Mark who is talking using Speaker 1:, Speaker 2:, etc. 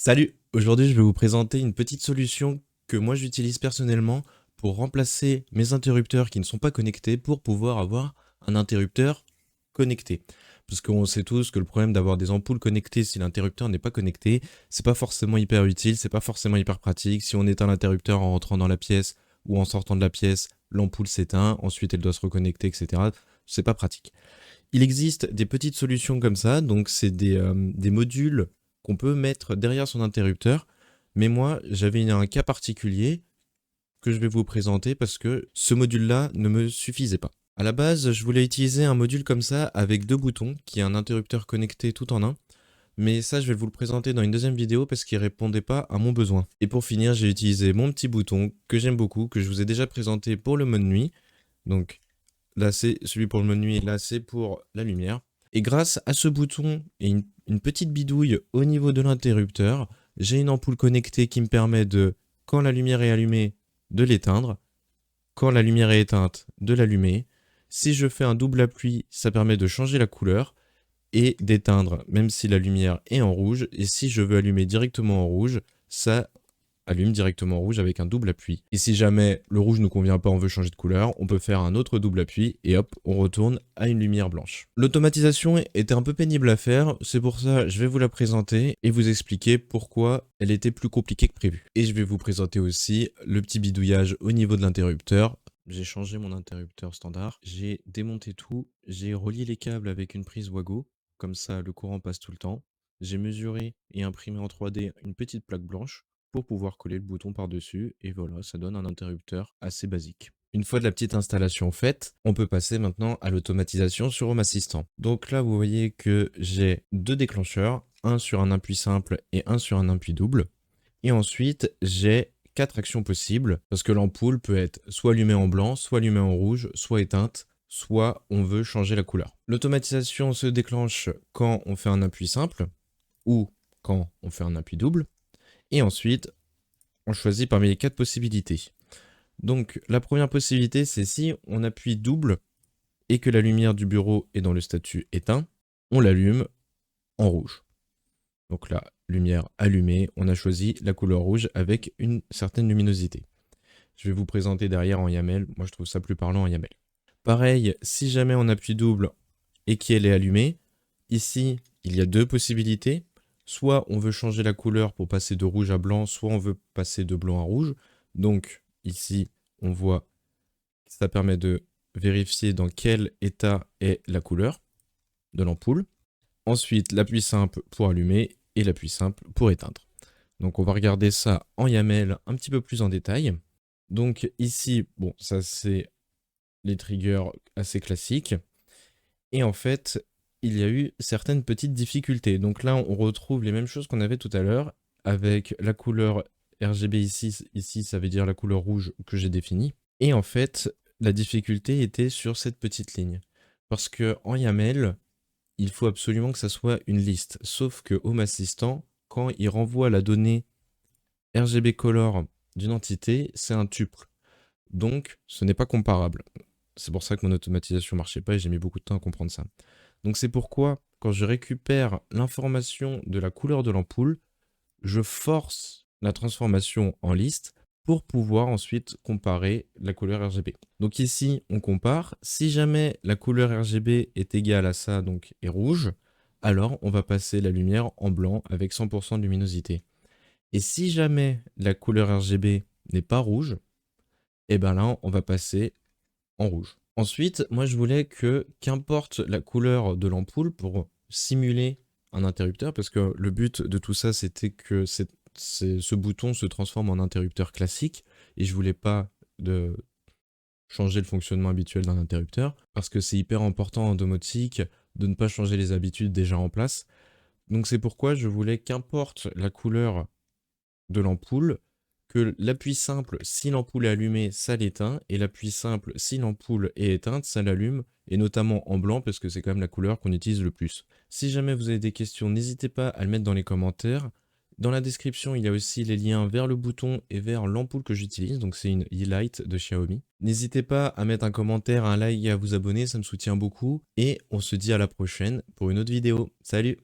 Speaker 1: Salut! Aujourd'hui, je vais vous présenter une petite solution que moi j'utilise personnellement pour remplacer mes interrupteurs qui ne sont pas connectés pour pouvoir avoir un interrupteur connecté. Parce qu'on sait tous que le problème d'avoir des ampoules connectées si l'interrupteur n'est pas connecté, c'est pas forcément hyper utile, c'est pas forcément hyper pratique. Si on éteint l'interrupteur en rentrant dans la pièce ou en sortant de la pièce, l'ampoule s'éteint, ensuite elle doit se reconnecter, etc. C'est pas pratique. Il existe des petites solutions comme ça, donc c'est des modules qu'on peut mettre derrière son interrupteur. Mais moi, j'avais un cas particulier que je vais vous présenter parce que ce module-là ne me suffisait pas. À la base, je voulais utiliser un module comme ça avec deux boutons, qui est un interrupteur connecté tout en un. Mais ça, je vais vous le présenter dans une deuxième vidéo parce qu'il répondait pas à mon besoin. Et pour finir, j'ai utilisé mon petit bouton que j'aime beaucoup, que je vous ai déjà présenté pour le mode nuit. Donc là, c'est celui pour le mode nuit, là, c'est pour la lumière. Et grâce à ce bouton et une petite bidouille au niveau de l'interrupteur, j'ai une ampoule connectée qui me permet de, quand la lumière est allumée, de l'éteindre. Quand la lumière est éteinte, de l'allumer. Si je fais un double appui, ça permet de changer la couleur et d'éteindre même si la lumière est en rouge. Et si je veux allumer directement en rouge, ça allume directement en rouge avec un double appui. Et si jamais le rouge ne nous convient pas, on veut changer de couleur, on peut faire un autre double appui et hop, on retourne à une lumière blanche. L'automatisation était un peu pénible à faire, c'est pour ça que je vais vous la présenter et vous expliquer pourquoi elle était plus compliquée que prévu. Et je vais vous présenter aussi le petit bidouillage au niveau de l'interrupteur. J'ai changé mon interrupteur standard, j'ai démonté tout, j'ai relié les câbles avec une prise Wago, comme ça le courant passe tout le temps. J'ai mesuré et imprimé en 3D une petite plaque blanche pour pouvoir coller le bouton par-dessus et voilà, ça donne un interrupteur assez basique. Une fois de la petite installation faite, on peut passer maintenant à l'automatisation sur Home Assistant. Donc là, vous voyez que j'ai deux déclencheurs, un sur un appui simple et un sur un appui double. Et ensuite, j'ai quatre actions possibles parce que l'ampoule peut être soit allumée en blanc, soit allumée en rouge, soit éteinte, soit on veut changer la couleur. L'automatisation se déclenche quand on fait un appui simple ou quand on fait un appui double. Et ensuite, on choisit parmi les quatre possibilités. Donc, la première possibilité, c'est si on appuie double et que la lumière du bureau est dans le statut éteint, on l'allume en rouge. Donc là, lumière allumée, on a choisi la couleur rouge avec une certaine luminosité. Je vais vous présenter derrière en YAML, moi je trouve ça plus parlant en YAML. Pareil, si jamais on appuie double et qu'elle est allumée, ici, il y a deux possibilités. Soit on veut changer la couleur pour passer de rouge à blanc, soit on veut passer de blanc à rouge. Donc ici, on voit que ça permet de vérifier dans quel état est la couleur de l'ampoule. Ensuite, l'appui simple pour allumer et l'appui simple pour éteindre. Donc on va regarder ça en YAML un petit peu plus en détail. Donc ici, bon, ça c'est les triggers assez classiques. Et en fait, il y a eu certaines petites difficultés. Donc là, on retrouve les mêmes choses qu'on avait tout à l'heure avec la couleur RGB ici. Ici, ça veut dire la couleur rouge que j'ai définie. Et en fait, la difficulté était sur cette petite ligne. Parce que en YAML, il faut absolument que ça soit une liste. Sauf que Home Assistant, quand il renvoie la donnée RGB color d'une entité, c'est un tuple. Donc, ce n'est pas comparable. C'est pour ça que mon automatisation ne marchait pas et j'ai mis beaucoup de temps à comprendre ça. Donc c'est pourquoi, quand je récupère l'information de la couleur de l'ampoule, je force la transformation en liste pour pouvoir ensuite comparer la couleur RGB. Donc ici, on compare. Si jamais la couleur RGB est égale à ça, donc est rouge, alors on va passer la lumière en blanc avec 100% de luminosité. Et si jamais la couleur RGB n'est pas rouge, et bien là, on va passer en rouge. Ensuite, moi je voulais que, qu'importe la couleur de l'ampoule pour simuler un interrupteur, parce que le but de tout ça, c'était que ce bouton se transforme en interrupteur classique, et je voulais pas de changer le fonctionnement habituel d'un interrupteur, parce que c'est hyper important en domotique de ne pas changer les habitudes déjà en place. Donc c'est pourquoi je voulais qu'importe la couleur de l'ampoule, que l'appui simple, si l'ampoule est allumée, ça l'éteint, et l'appui simple, si l'ampoule est éteinte, ça l'allume, et notamment en blanc, parce que c'est quand même la couleur qu'on utilise le plus. Si jamais vous avez des questions, n'hésitez pas à le mettre dans les commentaires. Dans la description, il y a aussi les liens vers le bouton et vers l'ampoule que j'utilise, donc c'est une E-Light de Xiaomi. N'hésitez pas à mettre un commentaire, un like et à vous abonner, ça me soutient beaucoup, et on se dit à la prochaine pour une autre vidéo. Salut!